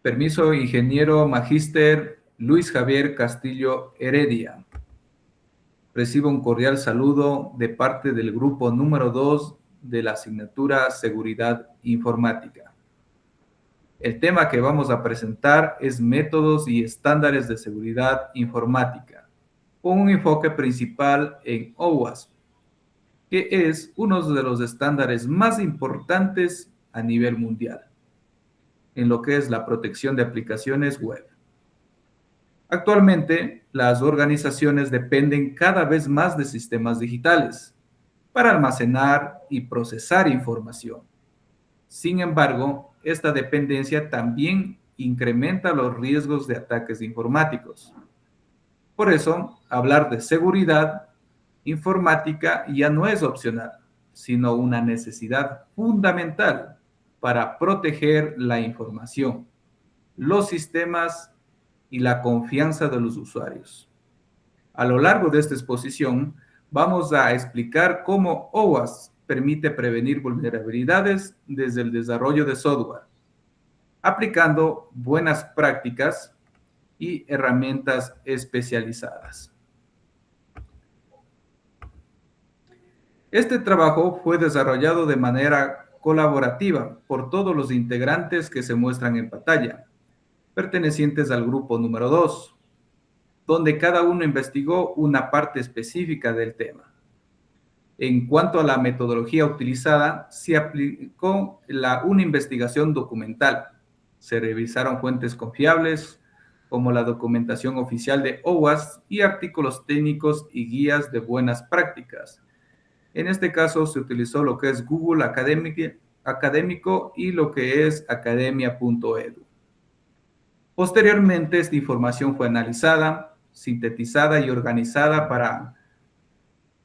Permiso, ingeniero magíster Luis Javier Castillo Heredia. Recibo un cordial saludo de parte del grupo número 2 de la asignatura Seguridad Informática. El tema que vamos a presentar es métodos y estándares de seguridad informática, con un enfoque principal en OWASP, que es uno de los estándares más importantes a nivel mundial, en lo que es la protección de aplicaciones web. Actualmente, las organizaciones dependen cada vez más de sistemas digitales para almacenar y procesar información. Sin embargo, esta dependencia también incrementa los riesgos de ataques informáticos. Por eso, hablar de seguridad informática ya no es opcional, sino una necesidad fundamental para proteger la información, los sistemas y la confianza de los usuarios. A lo largo de esta exposición, vamos a explicar cómo OWASP permite prevenir vulnerabilidades desde el desarrollo de software, aplicando buenas prácticas y herramientas especializadas. Este trabajo fue desarrollado de manera colaborativa por todos los integrantes que se muestran en pantalla, pertenecientes al grupo número 2, donde cada uno investigó una parte específica del tema. En cuanto a la metodología utilizada, se aplicó una investigación documental. Se revisaron fuentes confiables, como la documentación oficial de OWASP y artículos técnicos y guías de buenas prácticas. En este caso se utilizó lo que es Google Académico y lo que es academia.edu. Posteriormente, esta información fue analizada, sintetizada y organizada para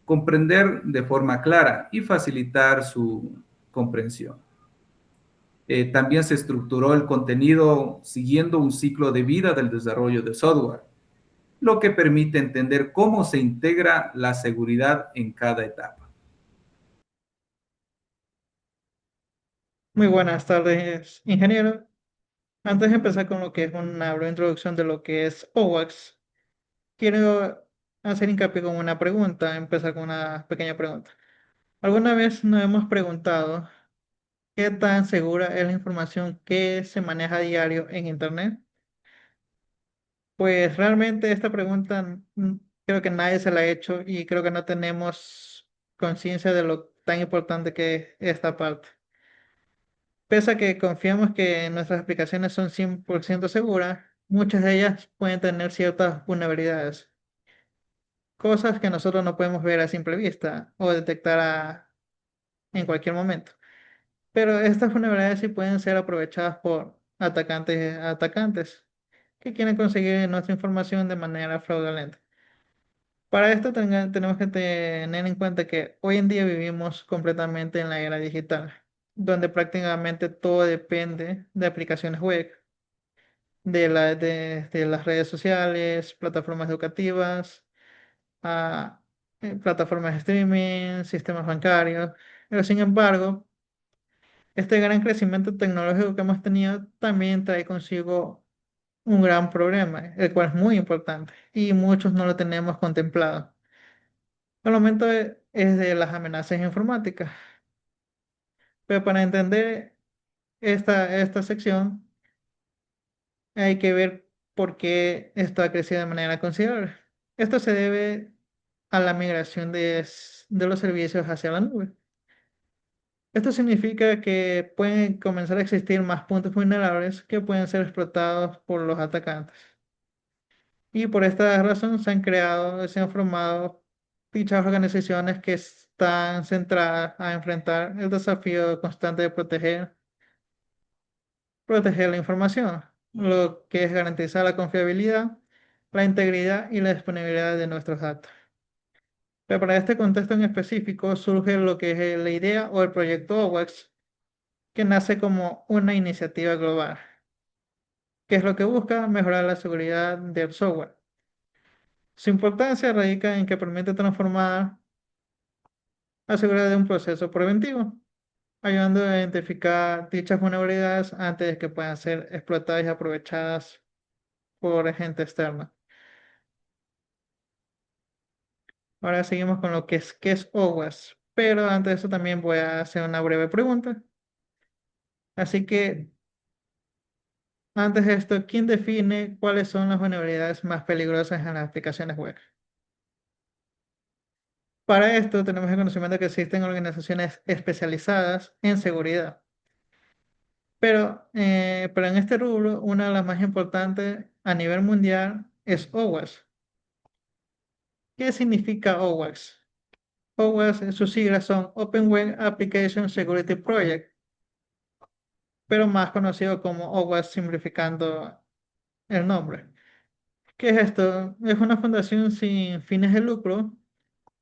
comprender de forma clara y facilitar su comprensión. También se estructuró el contenido siguiendo un ciclo de vida del desarrollo de software, lo que permite entender cómo se integra la seguridad en cada etapa. Muy buenas tardes, ingeniero. Antes de empezar con lo que es una breve introducción de lo que es OWASP, quiero hacer hincapié con una pregunta, empezar con una pequeña pregunta. ¿Alguna vez nos hemos preguntado qué tan segura es la información que se maneja a diario en Internet? Pues realmente esta pregunta creo que nadie se la ha hecho y creo que no tenemos conciencia de lo tan importante que es esta parte. Pese a que confiamos que nuestras aplicaciones son 100% seguras, muchas de ellas pueden tener ciertas vulnerabilidades, cosas que nosotros no podemos ver a simple vista o detectar en cualquier momento. Pero estas vulnerabilidades sí pueden ser aprovechadas por atacantes que quieren conseguir nuestra información de manera fraudulenta. Para esto tenemos que tener en cuenta que hoy en día vivimos completamente en la era digital, donde prácticamente todo depende de aplicaciones web de las redes sociales, plataformas educativas, a plataformas de streaming, sistemas bancarios. Pero sin embargo, este gran crecimiento tecnológico que hemos tenido también trae consigo un gran problema, el cual es muy importante y muchos no lo tenemos contemplado. El momento es de las amenazas informáticas, pero para entender esta sección hay que ver por qué esto ha crecido de manera considerable. Esto se debe a la migración de los servicios hacia la nube. Esto significa que pueden comenzar a existir más puntos vulnerables que pueden ser explotados por los atacantes. Y por esta razón se han formado dichas organizaciones que están centradas a enfrentar el desafío constante de proteger la información, lo que es garantizar la confiabilidad, la integridad y la disponibilidad de nuestros datos. Pero para este contexto en específico surge lo que es la idea o el proyecto OWASP, que nace como una iniciativa global, que es lo que busca mejorar la seguridad del software. Su importancia radica en que permite transformar la seguridad de un proceso preventivo ayudando a identificar dichas vulnerabilidades antes de que puedan ser explotadas y aprovechadas por gente externa. Ahora seguimos con lo que es qué es OWASP, pero antes de eso también voy a hacer una breve pregunta. Así que antes de esto, ¿quién define cuáles son las vulnerabilidades más peligrosas en las aplicaciones web? Para esto tenemos el conocimiento que existen organizaciones especializadas en seguridad. Pero en este rubro, una de las más importantes a nivel mundial es OWASP. ¿Qué significa OWASP? OWASP, sus siglas son Open Web Application Security Project, pero más conocido como OWASP simplificando el nombre. ¿Qué es esto? Es una fundación sin fines de lucro,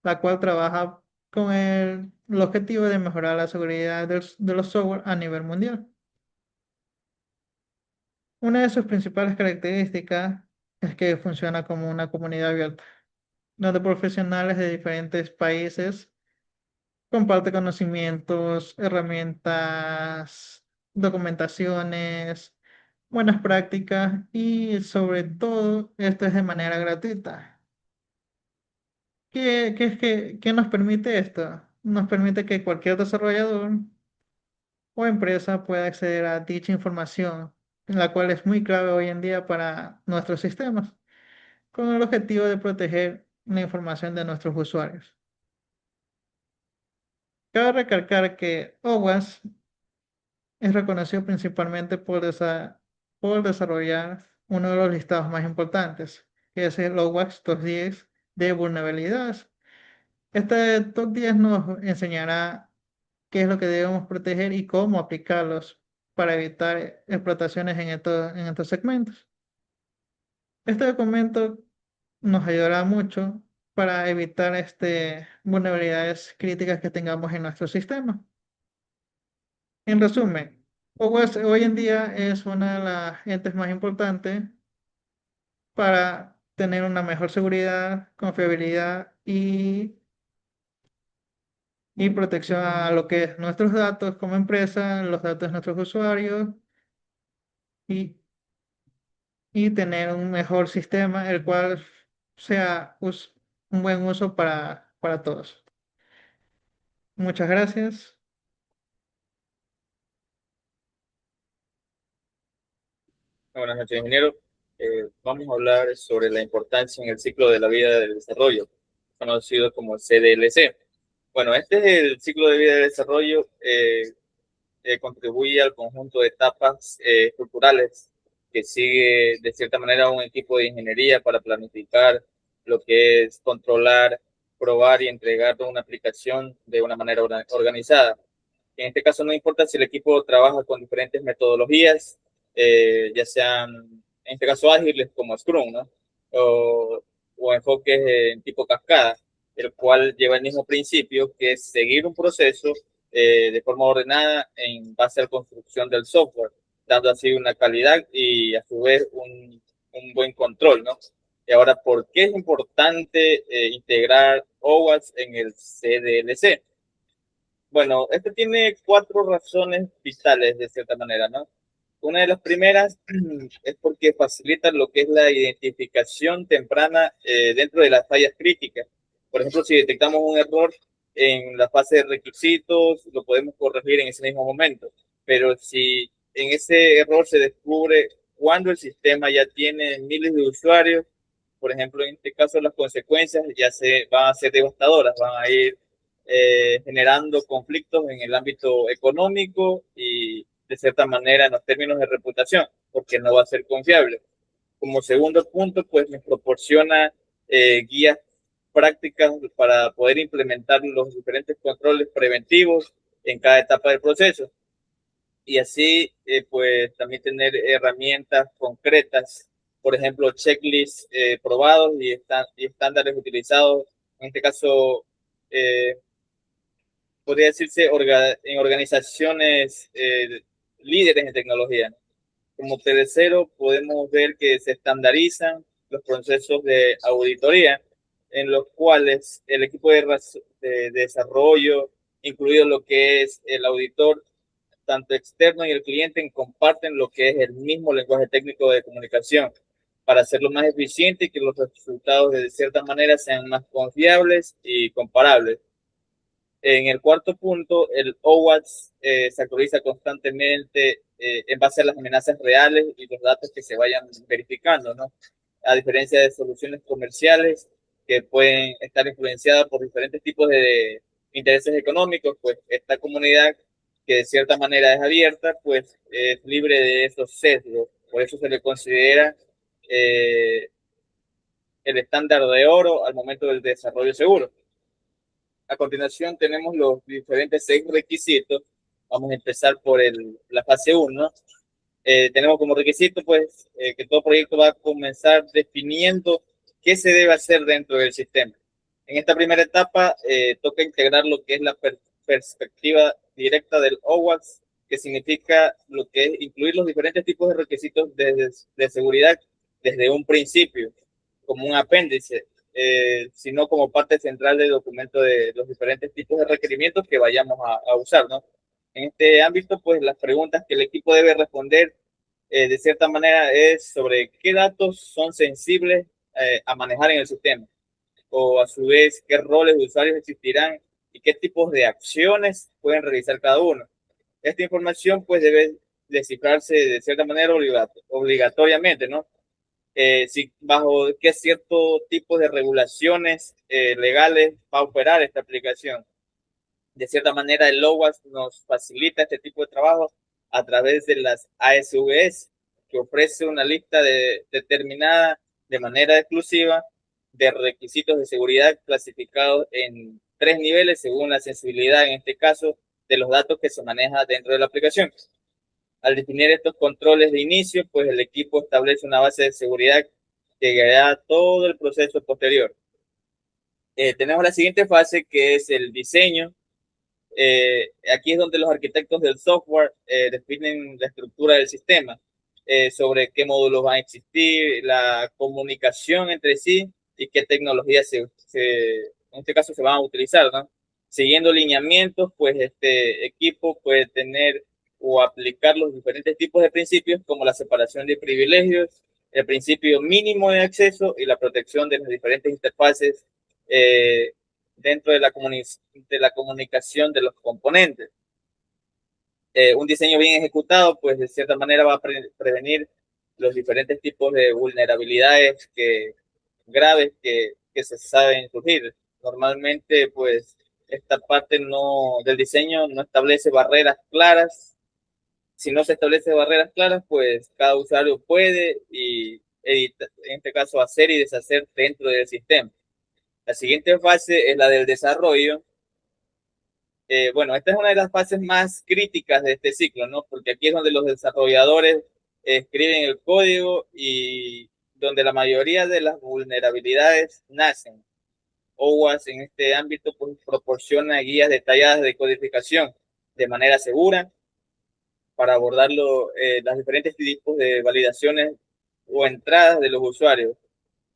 la cual trabaja con el objetivo de mejorar la seguridad de los software a nivel mundial. Una de sus principales características es que funciona como una comunidad abierta, donde profesionales de diferentes países comparten conocimientos, herramientas, documentaciones, buenas prácticas y sobre todo esto es de manera gratuita. ¿Qué nos permite esto? Nos permite que cualquier desarrollador o empresa pueda acceder a dicha información, la cual es muy clave hoy en día para nuestros sistemas, con el objetivo de proteger la información de nuestros usuarios. Cabe recalcar que OWASP es reconocido principalmente por desarrollar uno de los listados más importantes, que es el OWASP Top 10 de vulnerabilidades. Este Top 10 nos enseñará qué es lo que debemos proteger y cómo aplicarlos para evitar explotaciones en estos segmentos. Este documento nos ayudará mucho para evitar vulnerabilidades críticas que tengamos en nuestro sistema. En resumen, OWASP hoy en día es una de las entes más importantes para tener una mejor seguridad, confiabilidad y protección a lo que es nuestros datos como empresa, los datos de nuestros usuarios y, y tener un mejor sistema, el cual sea un buen uso para todos. Muchas gracias. Buenas noches, ingeniero. Vamos a hablar sobre la importancia en el ciclo de la vida del desarrollo, conocido como CDLC. Bueno, este es el ciclo de vida del desarrollo, contribuye al conjunto de etapas estructurales que sigue de cierta manera un equipo de ingeniería para planificar lo que es controlar, probar y entregar una aplicación de una manera organizada. En este caso no importa si el equipo trabaja con diferentes metodologías, ya sean, en este caso, ágiles como Scrum, ¿no? O enfoques en tipo cascada, el cual lleva el mismo principio, que es seguir un proceso de forma ordenada en base a la construcción del software, dando así una calidad y a su vez un buen control, ¿no? Y ahora, ¿por qué es importante integrar OWASP en el CDLC? Bueno, este tiene cuatro razones vitales, de cierta manera, ¿no? Una de las primeras es porque facilita lo que es la identificación temprana dentro de las fallas críticas. Por ejemplo, si detectamos un error en la fase de requisitos, lo podemos corregir en ese mismo momento. Pero si en ese error se descubre cuando el sistema ya tiene miles de usuarios, por ejemplo, en este caso las consecuencias ya se van a ser devastadoras, van a ir generando conflictos en el ámbito económico y de cierta manera en los términos de reputación, porque no va a ser confiable. Como segundo punto, pues nos proporciona guías prácticas para poder implementar los diferentes controles preventivos en cada etapa del proceso y así pues también tener herramientas concretas, por ejemplo, checklists probados y estándares utilizados, en este caso podría decirse en organizaciones líderes en tecnología. Como tercero, podemos ver que se estandarizan los procesos de auditoría en los cuales el equipo de desarrollo incluido lo que es el auditor, tanto externo y el cliente comparten lo que es el mismo lenguaje técnico de comunicación para hacerlo más eficiente y que los resultados de cierta manera sean más confiables y comparables. En el cuarto punto, el OWASP se actualiza constantemente en base a las amenazas reales y los datos que se vayan verificando, ¿no? A diferencia de soluciones comerciales que pueden estar influenciadas por diferentes tipos de intereses económicos, pues esta comunidad que de cierta manera es abierta, pues es libre de esos sesgos. Por eso se le considera el estándar de oro al momento del desarrollo seguro. A continuación tenemos los diferentes 6 requisitos. Vamos a empezar por la fase 1. Tenemos como requisito pues que todo proyecto va a comenzar definiendo qué se debe hacer dentro del sistema. En esta primera etapa toca integrar lo que es la perspectiva directa del OWASP, que significa lo que es incluir los diferentes tipos de requisitos de seguridad desde un principio, como un apéndice, sino como parte central del documento de los diferentes tipos de requerimientos que vayamos a usar, ¿no? En este ámbito, pues las preguntas que el equipo debe responder de cierta manera es sobre qué datos son sensibles a manejar en el sistema, o a su vez qué roles de usuarios existirán y qué tipos de acciones pueden realizar cada uno. Esta información pues debe descifrarse de cierta manera obligatoriamente, ¿no? Si bajo qué cierto tipo de regulaciones legales va a operar esta aplicación. De cierta manera, el OWASP nos facilita este tipo de trabajo a través de las ASVS, que ofrece una lista determinada de manera exclusiva de requisitos de seguridad clasificados en 3 niveles según la sensibilidad, en este caso, de los datos que se maneja dentro de la aplicación. Al definir estos controles de inicio, pues el equipo establece una base de seguridad que guiará todo el proceso posterior. Tenemos la siguiente fase, que es el diseño. Aquí es donde los arquitectos del software definen la estructura del sistema, sobre qué módulos van a existir, la comunicación entre sí y qué tecnologías en este caso se van a utilizar, ¿no? Siguiendo lineamientos, pues este equipo puede tener o aplicar los diferentes tipos de principios como la separación de privilegios, el principio mínimo de acceso y la protección de las diferentes interfaces dentro de la comunicación de los componentes. Un diseño bien ejecutado, pues de cierta manera va a prevenir los diferentes tipos de vulnerabilidades graves que se saben surgir. Normalmente, pues esta parte del diseño no establece barreras claras. Si no se establece barreras claras, pues cada usuario puede en este caso hacer y deshacer dentro del sistema. La siguiente fase es la del desarrollo. Bueno, esta es una de las fases más críticas de este ciclo, ¿no? Porque aquí es donde los desarrolladores escriben el código y donde la mayoría de las vulnerabilidades nacen. OWASP en este ámbito pues, proporciona guías detalladas de codificación de manera segura para abordar los diferentes tipos de validaciones o entradas de los usuarios,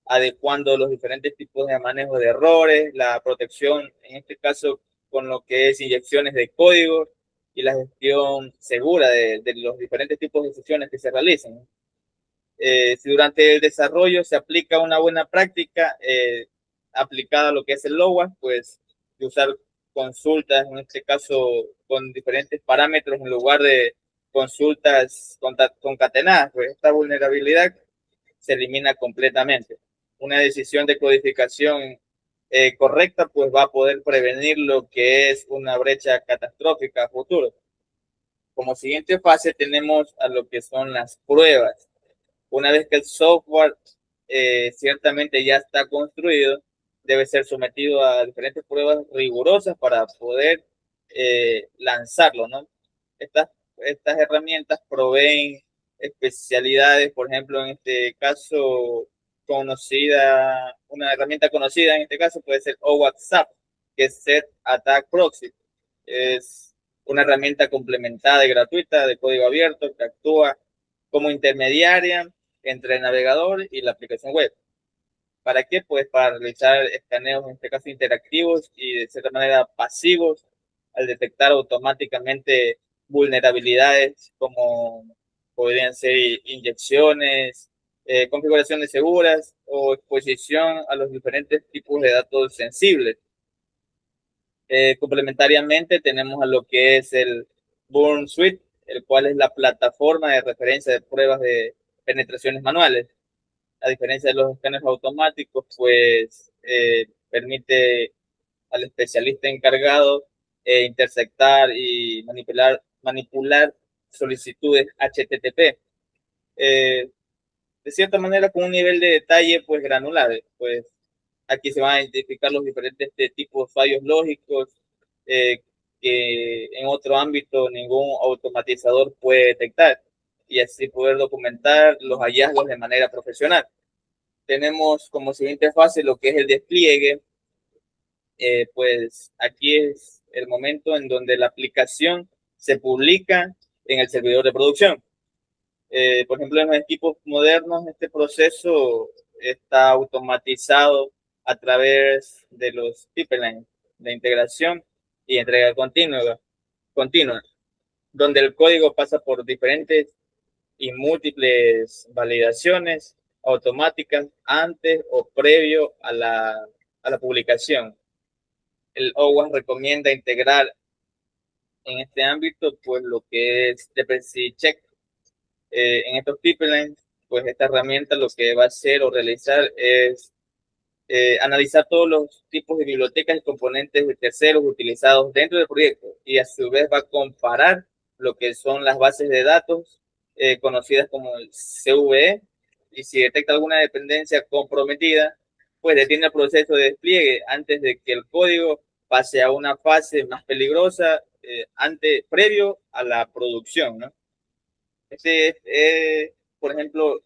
adecuando los diferentes tipos de manejo de errores, la protección, en este caso, con lo que es inyecciones de código y la gestión segura de los diferentes tipos de sesiones que se realicen. Si durante el desarrollo se aplica una buena práctica aplicada a lo que es el OWASP, pues de usar consultas, en este caso con diferentes parámetros en lugar de consultas concatenadas, pues esta vulnerabilidad se elimina completamente. Una decisión de codificación correcta pues va a poder prevenir lo que es una brecha catastrófica a futuro. Como siguiente fase tenemos a lo que son las pruebas. Una vez que el software ciertamente ya está construido, debe ser sometido a diferentes pruebas rigurosas para poder lanzarlo, ¿no? Estas herramientas proveen especialidades, por ejemplo, en este caso una herramienta conocida en este caso puede ser OWASP, que es Set Attack Proxy. Es una herramienta complementada y gratuita de código abierto que actúa como intermediaria entre el navegador y la aplicación web. ¿Para qué? Pues para realizar escaneos, en este caso interactivos y de cierta manera pasivos al detectar automáticamente vulnerabilidades como podrían ser inyecciones, configuraciones seguras o exposición a los diferentes tipos de datos sensibles. Complementariamente tenemos a lo que es el Burn Suite, el cual es la plataforma de referencia de pruebas de penetraciones manuales. A diferencia de los escáneres automáticos, pues permite al especialista encargado interceptar y manipular solicitudes HTTP. De cierta manera con un nivel de detalle pues granular, pues aquí se van a identificar los diferentes tipos de fallos lógicos que en otro ámbito ningún automatizador puede detectar y así poder documentar los hallazgos de manera profesional. Tenemos como siguiente fase lo que es el despliegue, pues aquí es el momento en donde la aplicación se publica en el servidor de producción. Por ejemplo, en los equipos modernos este proceso está automatizado a través de los pipelines de integración y entrega continua, donde el código pasa por diferentes y múltiples validaciones automáticas antes o previo a la publicación. El OWASP recomienda integrar en este ámbito pues lo que es Dependency Check. En estos pipelines, pues esta herramienta lo que va a hacer o realizar es analizar todos los tipos de bibliotecas y componentes de terceros utilizados dentro del proyecto y a su vez va a comparar lo que son las bases de datos conocidas como el CVE y si detecta alguna dependencia comprometida, pues detiene el proceso de despliegue antes de que el código pase a una fase más peligrosa previo a la producción, ¿no? Por ejemplo,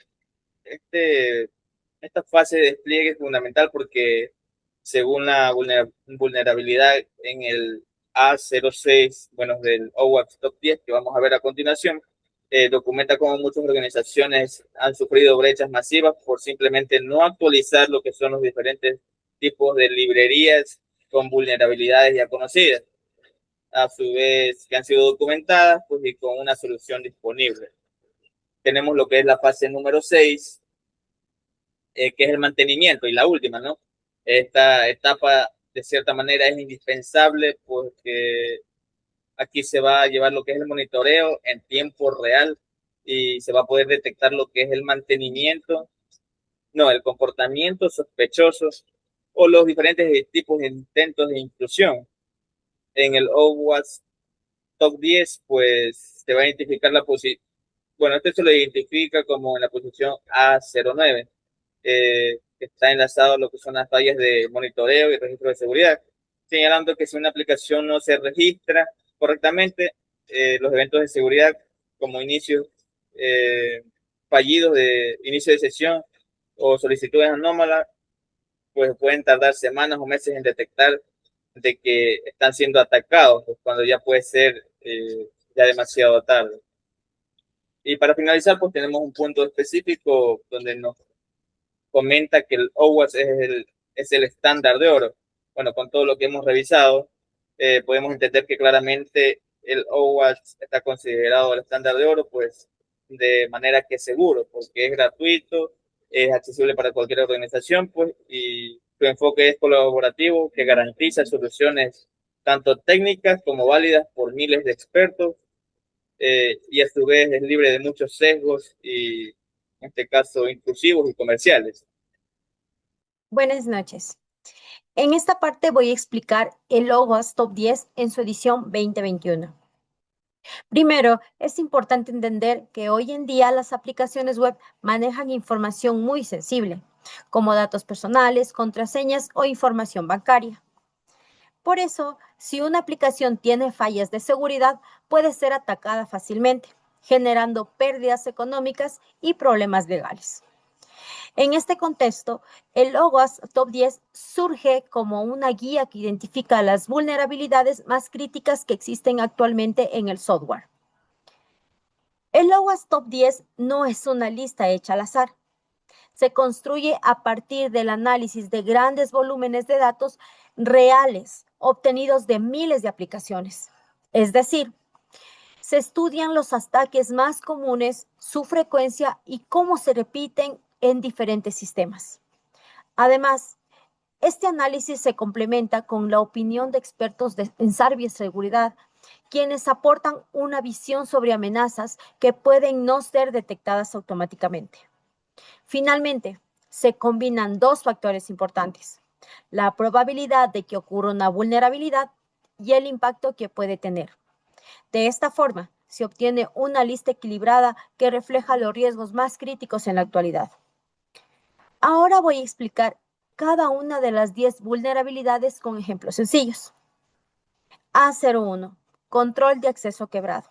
esta fase de despliegue es fundamental porque según la vulnerabilidad en el A06, bueno, del OWASP Top 10 que vamos a ver a continuación, documenta cómo muchas organizaciones han sufrido brechas masivas por simplemente no actualizar lo que son los diferentes tipos de librerías con vulnerabilidades ya conocidas, a su vez que han sido documentadas pues, y con una solución disponible. Tenemos lo que es la fase número 6, que es el mantenimiento y la última, ¿no? Esta etapa de cierta manera es indispensable porque aquí se va a llevar lo que es el monitoreo en tiempo real y se va a poder detectar lo que es el mantenimiento, no, el comportamiento sospechoso o los diferentes tipos de intentos de intrusión. En el OWASP Top 10, pues se va a identificar la posición, bueno, esto se lo identifica como en la posición A09, está enlazado a lo que son las fallas de monitoreo y registro de seguridad, señalando que si una aplicación no se registra correctamente, los eventos de seguridad como inicios fallidos de inicio de sesión o solicitudes anómalas, pues pueden tardar semanas o meses en detectar de que están siendo atacados, pues cuando ya puede ser ya demasiado tarde. Y para finalizar, pues tenemos un punto específico donde nos comenta que el OWASP es el estándar de oro. Bueno, con todo lo que hemos revisado, podemos entender que claramente el OWASP está considerado el estándar de oro, pues de manera que es seguro, porque es gratuito, es accesible para cualquier organización, pues, y su enfoque es colaborativo, que garantiza soluciones tanto técnicas como válidas por miles de expertos, y a su vez es libre de muchos sesgos y, en este caso, intrusivos y comerciales. Buenas noches. En esta parte voy a explicar el OWASP Top 10 en su edición 2021. Primero, es importante entender que hoy en día las aplicaciones web manejan información muy sensible, como datos personales, contraseñas o información bancaria. Por eso, si una aplicación tiene fallas de seguridad, puede ser atacada fácilmente, generando pérdidas económicas y problemas legales. En este contexto, el OWASP Top 10 surge como una guía que identifica las vulnerabilidades más críticas que existen actualmente en el software. El OWASP Top 10 no es una lista hecha al azar. Se construye a partir del análisis de grandes volúmenes de datos reales obtenidos de miles de aplicaciones. Es decir, se estudian los ataques más comunes, su frecuencia y cómo se repiten en diferentes sistemas. Además, este análisis se complementa con la opinión de expertos en ciberseguridad, quienes aportan una visión sobre amenazas que pueden no ser detectadas automáticamente. Finalmente, se combinan dos factores importantes: la probabilidad de que ocurra una vulnerabilidad y el impacto que puede tener. De esta forma, se obtiene una lista equilibrada que refleja los riesgos más críticos en la actualidad. Ahora voy a explicar cada una de las 10 vulnerabilidades con ejemplos sencillos. A01. Control de acceso quebrado.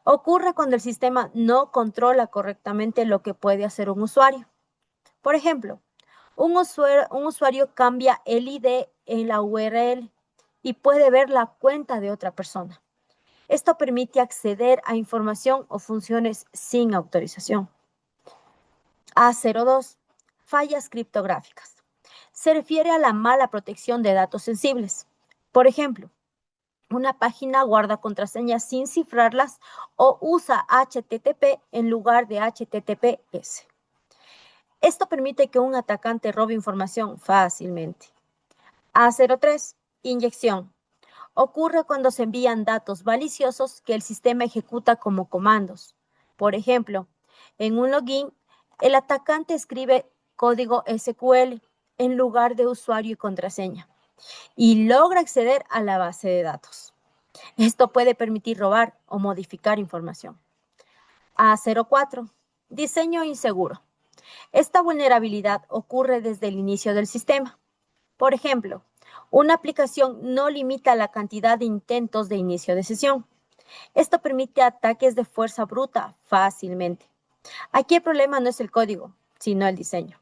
Ocurre cuando el sistema no controla correctamente lo que puede hacer un usuario. Por ejemplo, un usuario cambia el ID en la URL y puede ver la cuenta de otra persona. Esto permite acceder a información o funciones sin autorización. A02. Fallas criptográficas. Se refiere a la mala protección de datos sensibles. Por ejemplo, una página guarda contraseñas sin cifrarlas o usa HTTP en lugar de HTTPS. Esto permite que un atacante robe información fácilmente. A03. Inyección. Ocurre cuando se envían datos maliciosos que el sistema ejecuta como comandos. Por ejemplo, en un login, el atacante escribe código SQL en lugar de usuario y contraseña y logra acceder a la base de datos. Esto puede permitir robar o modificar información. A04. Diseño inseguro. Esta vulnerabilidad ocurre desde el inicio del sistema. Por ejemplo, una aplicación no limita la cantidad de intentos de inicio de sesión. Esto permite ataques de fuerza bruta fácilmente. Aquí el problema no es el código, sino el diseño.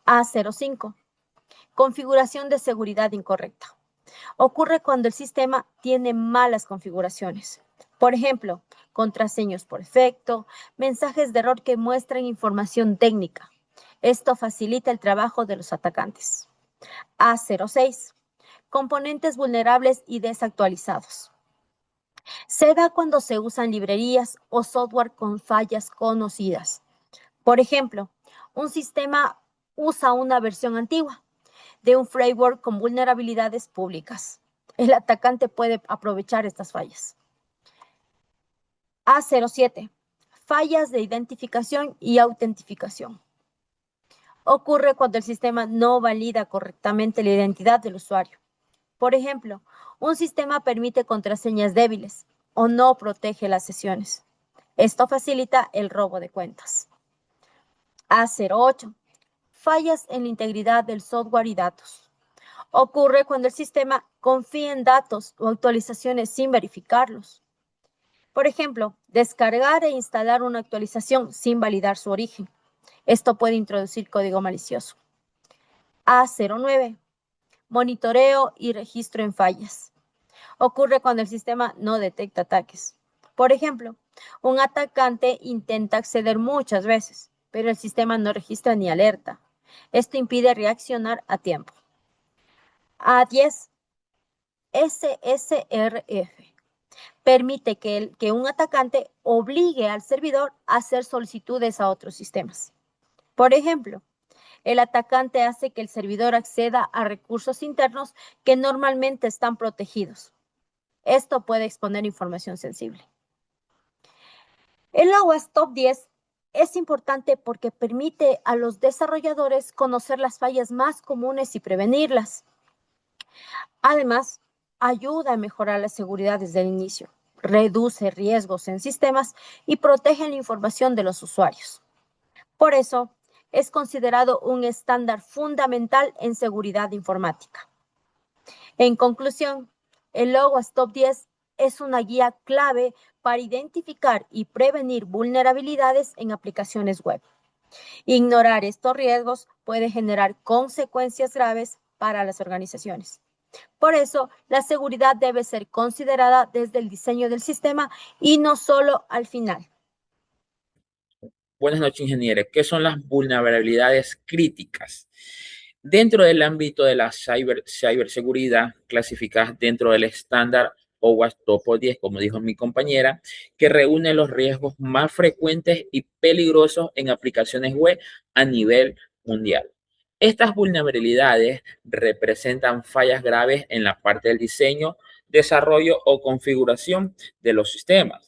A05. Configuración de seguridad incorrecta. Ocurre cuando el sistema tiene malas configuraciones. Por ejemplo, contraseñas por defecto, mensajes de error que muestran información técnica. Esto facilita el trabajo de los atacantes. A06. Componentes vulnerables y desactualizados. Se da cuando se usan librerías o software con fallas conocidas. Por ejemplo, un sistema usa una versión antigua de un framework con vulnerabilidades públicas. El atacante puede aprovechar estas fallas. A07. Fallas de identificación y autentificación. Ocurre cuando el sistema no valida correctamente la identidad del usuario. Por ejemplo, un sistema permite contraseñas débiles o no protege las sesiones. Esto facilita el robo de cuentas. A08. Fallas en la integridad del software y datos. Ocurre cuando el sistema confía en datos o actualizaciones sin verificarlos. Por ejemplo, descargar e instalar una actualización sin validar su origen. Esto puede introducir código malicioso. A09. Monitoreo y registro en fallas. Ocurre cuando el sistema no detecta ataques. Por ejemplo, un atacante intenta acceder muchas veces, pero el sistema no registra ni alerta. Esto impide reaccionar a tiempo. A10. SSRF. Permite que un atacante obligue al servidor a hacer solicitudes a otros sistemas. Por ejemplo, el atacante hace que el servidor acceda a recursos internos que normalmente están protegidos. Esto puede exponer información sensible. El OWASP Top 10 es importante porque permite a los desarrolladores conocer las fallas más comunes y prevenirlas. Además, ayuda a mejorar la seguridad desde el inicio, reduce riesgos en sistemas y protege la información de los usuarios. Por eso, es considerado un estándar fundamental en seguridad informática. En conclusión, el OWASP Top 10 es una guía clave para identificar y prevenir vulnerabilidades en aplicaciones web. Ignorar estos riesgos puede generar consecuencias graves para las organizaciones. Por eso, la seguridad debe ser considerada desde el diseño del sistema y no solo al final. Buenas noches, ingeniero. ¿Qué son las vulnerabilidades críticas? Dentro del ámbito de la ciberseguridad, clasificadas dentro del estándar OWASP Topo 10, como dijo mi compañera, que reúne los riesgos más frecuentes y peligrosos en aplicaciones web a nivel mundial. Estas vulnerabilidades representan fallas graves en la parte del diseño, desarrollo o configuración de los sistemas.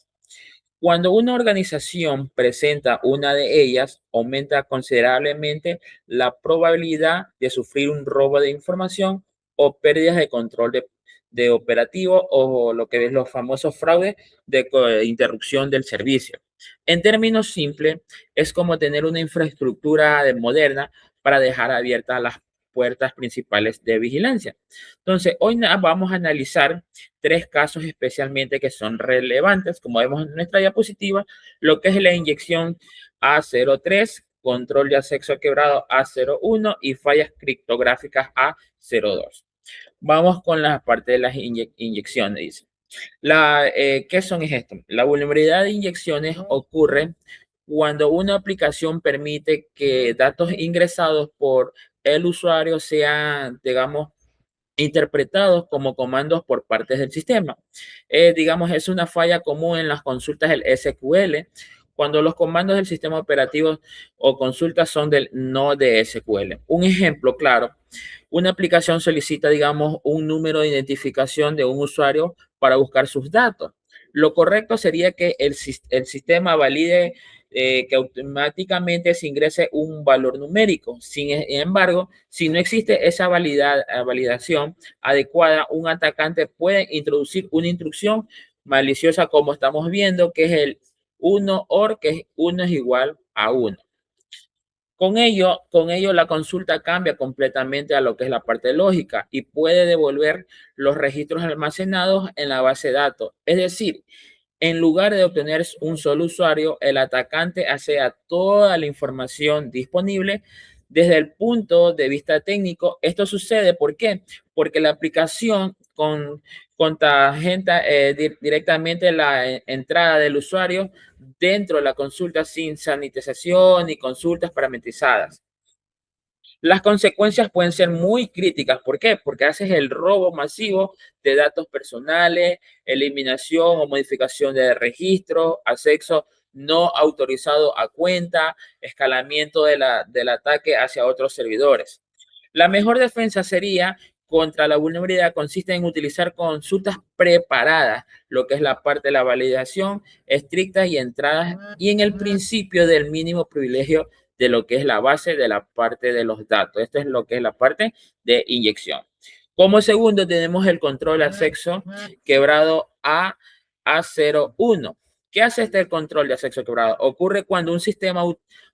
Cuando una organización presenta una de ellas, aumenta considerablemente la probabilidad de sufrir un robo de información o pérdidas de control de operativo o lo que es los famosos fraudes de interrupción del servicio. En términos simples, es como tener una infraestructura moderna para dejar abiertas las puertas principales de vigilancia. Entonces, hoy vamos a analizar 3 casos especialmente que son relevantes, como vemos en nuestra diapositiva, lo que es la inyección A03, control de acceso quebrado A01 y fallas criptográficas A02. Vamos con la parte de las inyecciones. ¿Qué son esto? La vulnerabilidad de inyecciones ocurre cuando una aplicación permite que datos ingresados por el usuario sean, digamos, interpretados como comandos por partes del sistema. Digamos, es una falla común en las consultas del SQL, cuando los comandos del sistema operativo o consultas son del no de SQL. Un ejemplo claro, una aplicación solicita, digamos, un número de identificación de un usuario para buscar sus datos. Lo correcto sería que el sistema valide que automáticamente se ingrese un valor numérico. Sin embargo, si no existe esa validación adecuada, un atacante puede introducir una instrucción maliciosa, como estamos viendo, que es el 1 OR, que es 1 es igual a 1. Con ello, la consulta cambia completamente a lo que es la parte lógica y puede devolver los registros almacenados en la base de datos. Es decir, en lugar de obtener un solo usuario, el atacante accede toda la información disponible. Desde el punto de vista técnico, esto sucede, ¿por qué? Porque la aplicación contagenta directamente la entrada del usuario dentro de la consulta sin sanitización y consultas parametrizadas. Las consecuencias pueden ser muy críticas. ¿Por qué? Porque haces el robo masivo de datos personales, eliminación o modificación de registro, acceso no autorizado a cuenta, escalamiento del ataque hacia otros servidores. La mejor defensa sería contra la vulnerabilidad consiste en utilizar consultas preparadas, lo que es la parte de la validación estricta y entradas y en el principio del mínimo privilegio de lo que es la base de la parte de los datos. Esto es lo que es la parte de inyección. Como segundo tenemos el control de acceso quebrado A01. ¿Qué hace este control de acceso quebrado? Ocurre cuando un sistema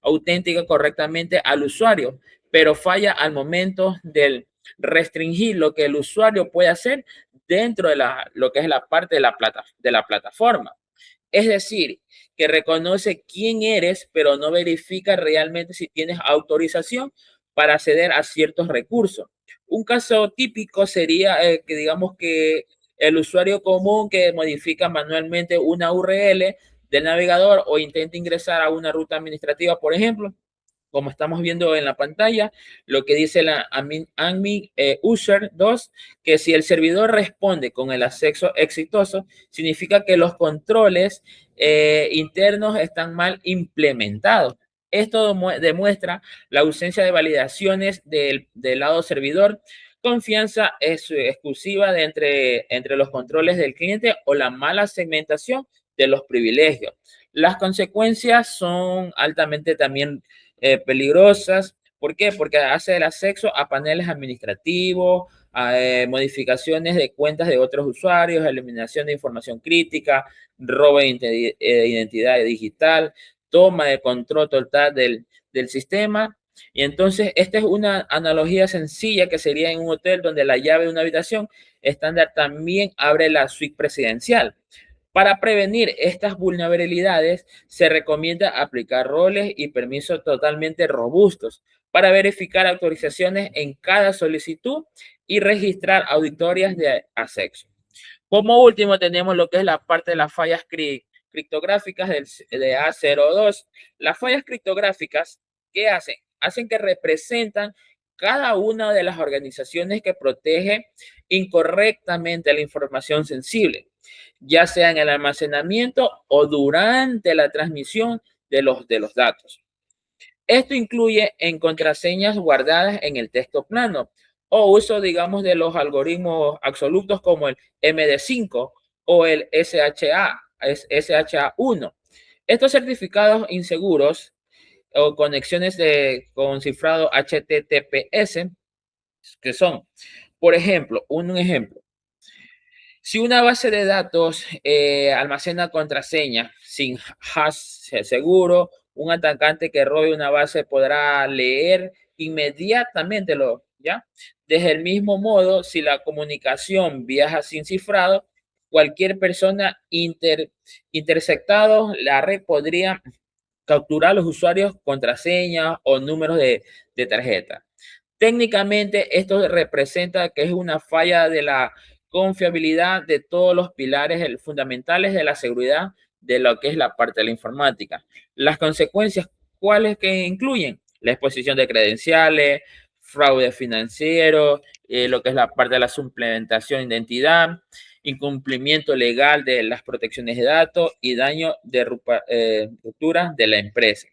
autentica correctamente al usuario, pero falla al momento del restringir lo que el usuario puede hacer dentro de lo que es la parte de la plataforma. Es decir, que reconoce quién eres, pero no verifica realmente si tienes autorización para acceder a ciertos recursos. Un caso típico sería que digamos que el usuario común que modifica manualmente una URL del navegador o intenta ingresar a una ruta administrativa, por ejemplo, como estamos viendo en la pantalla, lo que dice la admin user 2, que si el servidor responde con el acceso exitoso, significa que los controles internos están mal implementados. Esto demuestra la ausencia de validaciones del lado servidor, confianza exclusiva entre los controles del cliente o la mala segmentación de los privilegios. Las consecuencias son altamente también peligrosas. ¿Por qué? Porque hace el acceso a paneles administrativos, a modificaciones de cuentas de otros usuarios, eliminación de información crítica, robo de identidad digital, toma de control total del sistema. Y entonces, esta es una analogía sencilla que sería en un hotel donde la llave de una habitación estándar también abre la suite presidencial. Para prevenir estas vulnerabilidades, se recomienda aplicar roles y permisos totalmente robustos para verificar autorizaciones en cada solicitud y registrar auditorías de acceso. Como último, tenemos lo que es la parte de las fallas criptográficas de A02. Las fallas criptográficas, ¿qué hacen? Hacen que representan cada una de las organizaciones que protege incorrectamente la información sensible, ya sea en el almacenamiento o durante la transmisión de los datos. Esto incluye en contraseñas guardadas en el texto plano o uso, digamos, de los algoritmos absolutos como el MD5 o el SHA-1. Estos certificados inseguros o conexiones con cifrado HTTPS, que son, por ejemplo, un ejemplo. Si una base de datos almacena contraseñas sin hash seguro, un atacante que robe una base podrá leer inmediatamente ¿ya? Desde el mismo modo, si la comunicación viaja sin cifrado, cualquier persona interceptado la red podría capturar a los usuarios contraseñas o números de tarjeta. Técnicamente, esto representa que es una falla de la confiabilidad de todos los pilares fundamentales de la seguridad de lo que es la parte de la informática. Las consecuencias, ¿cuáles que incluyen? La exposición de credenciales, fraude financiero, lo que es la parte de la suplementación de identidad, incumplimiento legal de las protecciones de datos y daño de ruptura de la empresa.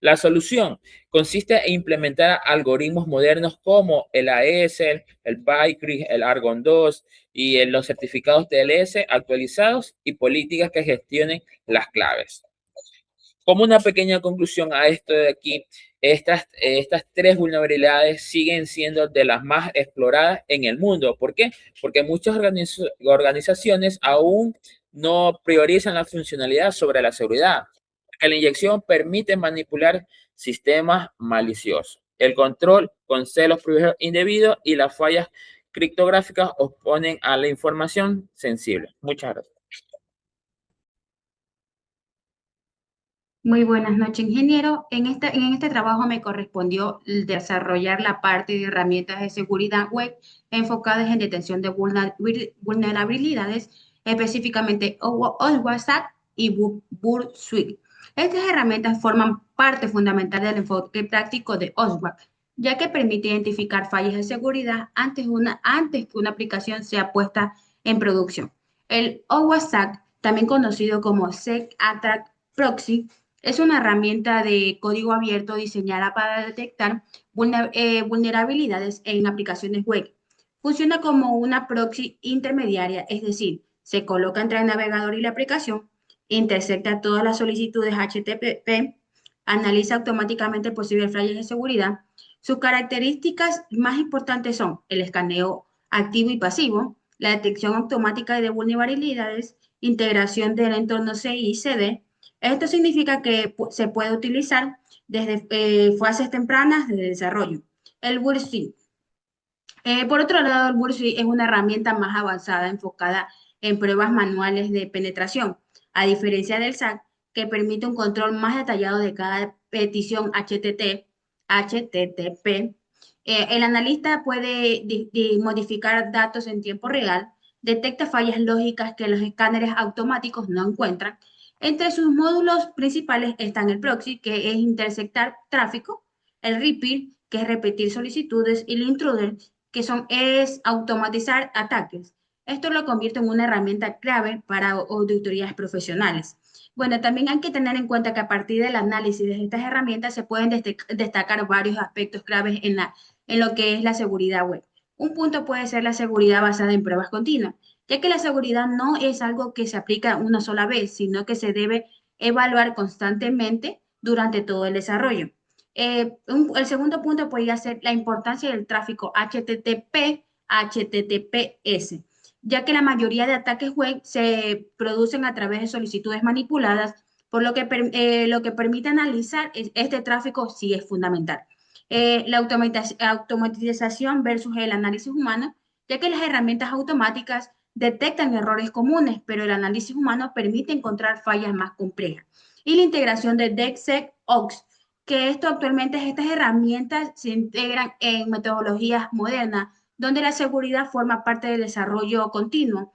La solución consiste en implementar algoritmos modernos como el AES, el BICRI, el Argon 2 y los certificados TLS actualizados y políticas que gestionen las claves. Como una pequeña conclusión a esto de aquí, estas tres vulnerabilidades siguen siendo de las más exploradas en el mundo. ¿Por qué? Porque muchas organizaciones aún no priorizan la funcionalidad sobre la seguridad. La inyección permite manipular sistemas maliciosos. El control con celos privilegios indebidos y las fallas criptográficas oponen a la información sensible. Muchas gracias. Muy buenas noches, ingeniero. En este trabajo me correspondió desarrollar la parte de herramientas de seguridad web enfocadas en detención de vulnerabilidades, específicamente OWASP y Burp Suite. Estas herramientas forman parte fundamental del enfoque práctico de OSWASP, ya que permite identificar fallas de seguridad antes que una aplicación sea puesta en producción. El OWASP, también conocido como SecAttack Proxy, es una herramienta de código abierto diseñada para detectar vulnerabilidades en aplicaciones web. Funciona como una proxy intermediaria, es decir, se coloca entre el navegador y la aplicación, intercepta todas las solicitudes HTTP, analiza automáticamente posibles fallas de seguridad. Sus características más importantes son el escaneo activo y pasivo, la detección automática de vulnerabilidades, integración del entorno CI y CD. Esto significa que se puede utilizar desde fases tempranas de desarrollo. El Burp Suite. Por otro lado, el Burp Suite es una herramienta más avanzada enfocada en pruebas manuales de penetración, a diferencia del SAC, que permite un control más detallado de cada petición HTTP. El analista puede modificar datos en tiempo real, detecta fallas lógicas que los escáneres automáticos no encuentran. Entre sus módulos principales están el proxy, que es interceptar tráfico, el repeat, que es repetir solicitudes, y el intruder, que es automatizar ataques. Esto lo convierte en una herramienta clave para auditorías profesionales. Bueno, también hay que tener en cuenta que a partir del análisis de estas herramientas se pueden destacar varios aspectos claves en lo que es la seguridad web. Un punto puede ser la seguridad basada en pruebas continuas, ya que la seguridad no es algo que se aplica una sola vez, sino que se debe evaluar constantemente durante todo el desarrollo. El segundo punto podría ser la importancia del tráfico HTTP/HTTPS, ya que la mayoría de ataques web se producen a través de solicitudes manipuladas, por lo que permite analizar este tráfico sí es fundamental. La automatización versus el análisis humano, ya que las herramientas automáticas detectan errores comunes, pero el análisis humano permite encontrar fallas más complejas. Y la integración de DevSecOps, que estas herramientas se integran en metodologías modernas, donde la seguridad forma parte del desarrollo continuo.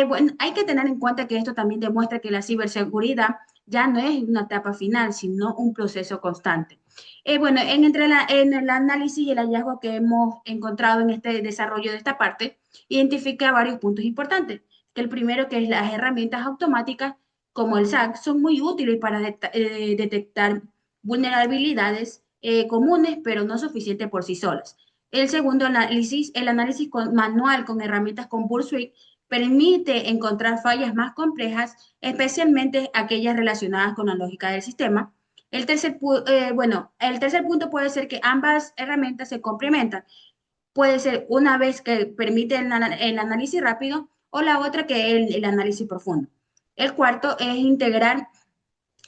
Bueno, hay que tener en cuenta que esto también demuestra que la ciberseguridad ya no es una etapa final, sino un proceso constante. Bueno, en el análisis y el hallazgo que hemos encontrado en este desarrollo de esta parte, identifica varios puntos importantes. Que el primero, que es las herramientas automáticas, como el SAC, son muy útiles para detectar vulnerabilidades comunes, pero no suficientes por sí solas. El segundo análisis, el análisis manual con herramientas con Bursuit, permite encontrar fallas más complejas, especialmente aquellas relacionadas con la lógica del sistema. El tercer punto puede ser que ambas herramientas se complementan. Puede ser una vez que permite el análisis rápido o la otra que es el análisis profundo. El cuarto es integrar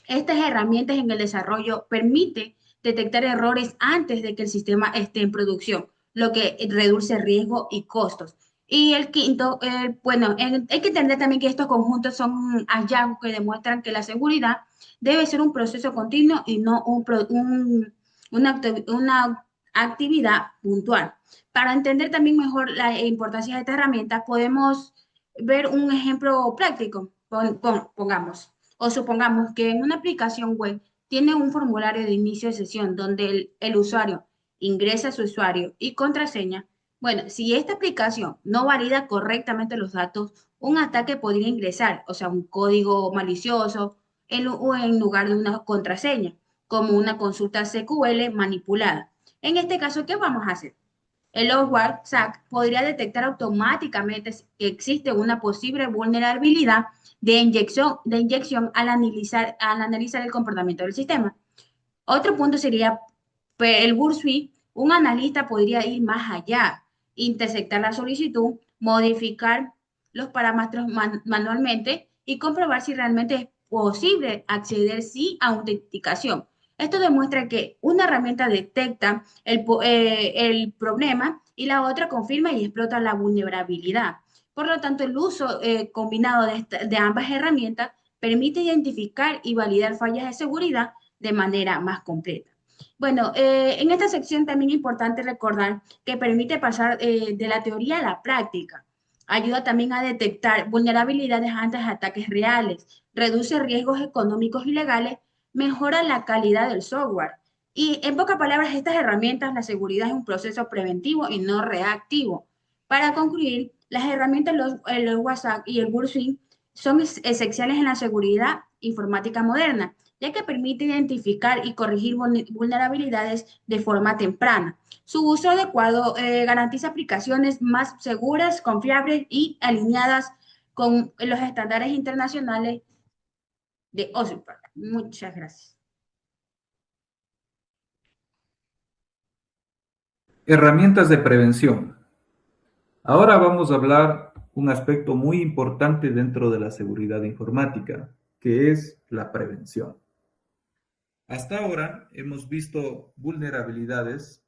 estas herramientas en el desarrollo, permite detectar errores antes de que el sistema esté en producción, lo que reduce riesgo y costos. Y el quinto, hay que entender también que estos conjuntos son hallazgos que demuestran que la seguridad debe ser un proceso continuo y no una actividad puntual. Para entender también mejor la importancia de esta herramienta, podemos ver un ejemplo práctico. Pongamos, o supongamos que en una aplicación web tiene un formulario de inicio de sesión donde el usuario ingresa su usuario y contraseña. Bueno, si esta aplicación no valida correctamente los datos, un ataque podría ingresar, o sea, un código malicioso en lugar de una contraseña, como una consulta SQL manipulada. En este caso, ¿qué vamos a hacer? El software SAC podría detectar automáticamente que existe una posible vulnerabilidad de inyección al analizar el comportamiento del sistema. Otro punto sería el Bursuit. Un analista podría ir más allá, intersectar la solicitud, modificar los parámetros manualmente y comprobar si realmente es posible acceder sí a autenticación. Esto demuestra que una herramienta detecta el problema y la otra confirma y explota la vulnerabilidad. Por lo tanto, el uso combinado de ambas herramientas permite identificar y validar fallas de seguridad de manera más completa. Bueno, en esta sección también es importante recordar que permite pasar de la teoría a la práctica. Ayuda también a detectar vulnerabilidades antes de ataques reales, reduce riesgos económicos y legales, mejora la calidad del software. Y en pocas palabras, estas herramientas, la seguridad es un proceso preventivo y no reactivo. Para concluir, las herramientas, el WhatsApp y el Bursuit son esenciales en la seguridad informática moderna, ya que permite identificar y corregir vulnerabilidades de forma temprana. Su uso adecuado garantiza aplicaciones más seguras, confiables y alineadas con los estándares internacionales de OSINT. Muchas gracias. Herramientas de prevención. Ahora vamos a hablar un aspecto muy importante dentro de la seguridad informática, que es la prevención. Hasta ahora hemos visto vulnerabilidades,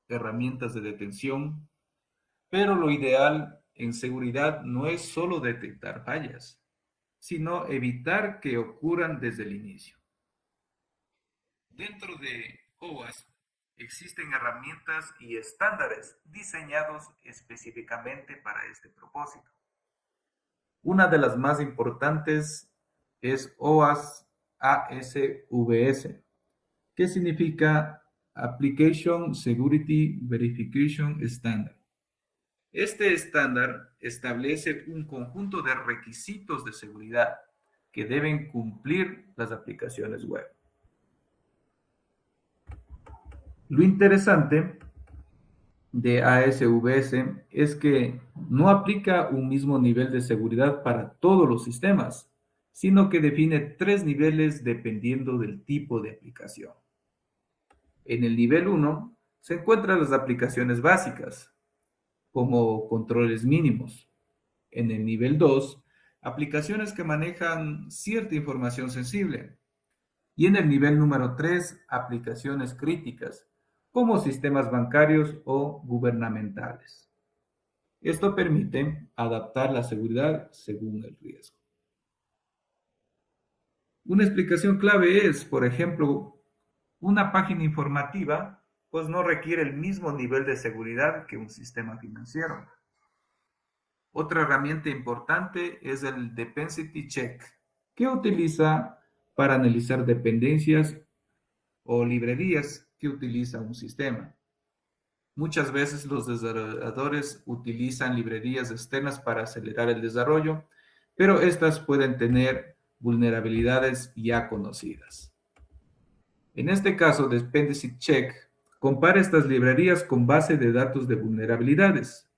herramientas de detención, pero lo ideal en seguridad no es solo detectar fallas, sino evitar que ocurran desde el inicio. Dentro de OWASP existen herramientas y estándares diseñados específicamente para este propósito. Una de las más importantes es OWASP ASVS, que significa Application Security Verification Standard. Este estándar establece un conjunto de requisitos de seguridad que deben cumplir las aplicaciones web. Lo interesante de ASVS es que no aplica un mismo nivel de seguridad para todos los sistemas, sino que define 3 niveles dependiendo del tipo de aplicación. En el nivel 1 se encuentran las aplicaciones básicas, como controles mínimos. En el nivel 2, aplicaciones que manejan cierta información sensible. Y en el nivel número 3, aplicaciones críticas, como sistemas bancarios o gubernamentales. Esto permite adaptar la seguridad según el riesgo. Una explicación clave es, por ejemplo, una página informativa, pues no requiere el mismo nivel de seguridad que un sistema financiero. Otra herramienta importante es el Dependency Check, que utiliza para analizar dependencias o librerías que utiliza un sistema. Muchas veces los desarrolladores utilizan librerías externas para acelerar el desarrollo, pero estas pueden tener vulnerabilidades ya conocidas. En este caso, Dependency Check compara estas librerías con base de datos de vulnerabilidades,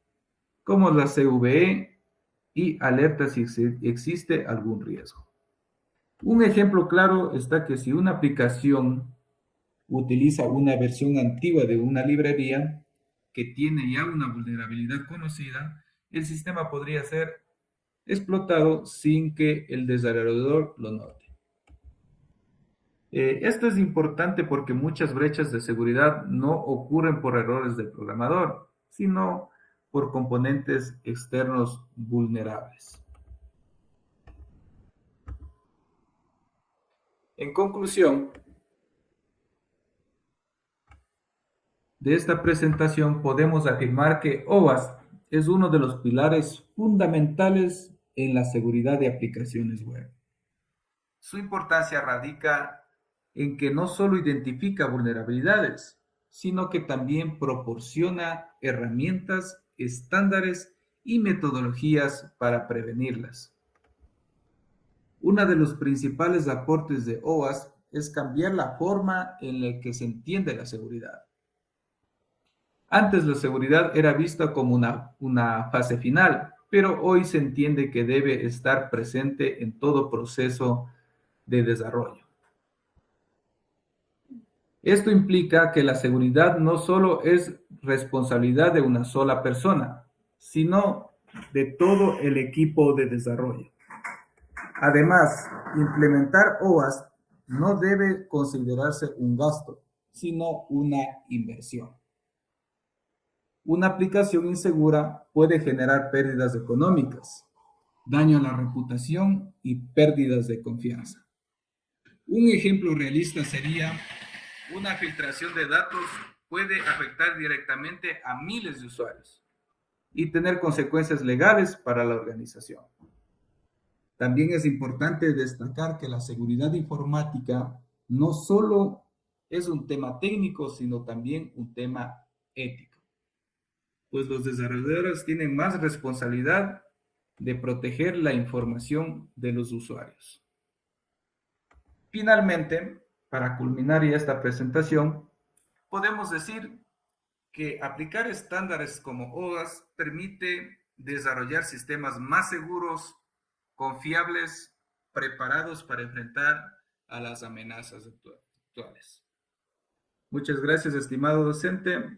como la CVE, y alerta si existe algún riesgo. Un ejemplo claro está que si una aplicación utiliza una versión antigua de una librería que tiene ya una vulnerabilidad conocida, el sistema podría ser explotado sin que el desarrollador lo note. Esto es importante porque muchas brechas de seguridad no ocurren por errores del programador, sino por componentes externos vulnerables. En conclusión de esta presentación, podemos afirmar que OWASP es uno de los pilares fundamentales en la seguridad de aplicaciones web. Su importancia radica en que no solo identifica vulnerabilidades, sino que también proporciona herramientas, estándares y metodologías para prevenirlas. Uno de los principales aportes de OWASP es cambiar la forma en la que se entiende la seguridad. Antes la seguridad era vista como una fase final, pero hoy se entiende que debe estar presente en todo proceso de desarrollo. Esto implica que la seguridad no solo es responsabilidad de una sola persona, sino de todo el equipo de desarrollo. Además, implementar OWASP no debe considerarse un gasto, sino una inversión. Una aplicación insegura puede generar pérdidas económicas, daño a la reputación y pérdidas de confianza. Un ejemplo realista sería una filtración de datos puede afectar directamente a miles de usuarios y tener consecuencias legales para la organización. También es importante destacar que la seguridad informática no solo es un tema técnico, sino también un tema ético, pues los desarrolladores tienen más responsabilidad de proteger la información de los usuarios. Finalmente, para culminar ya esta presentación, podemos decir que aplicar estándares como OWASP permite desarrollar sistemas más seguros, confiables, preparados para enfrentar a las amenazas actuales. Muchas gracias, estimado docente.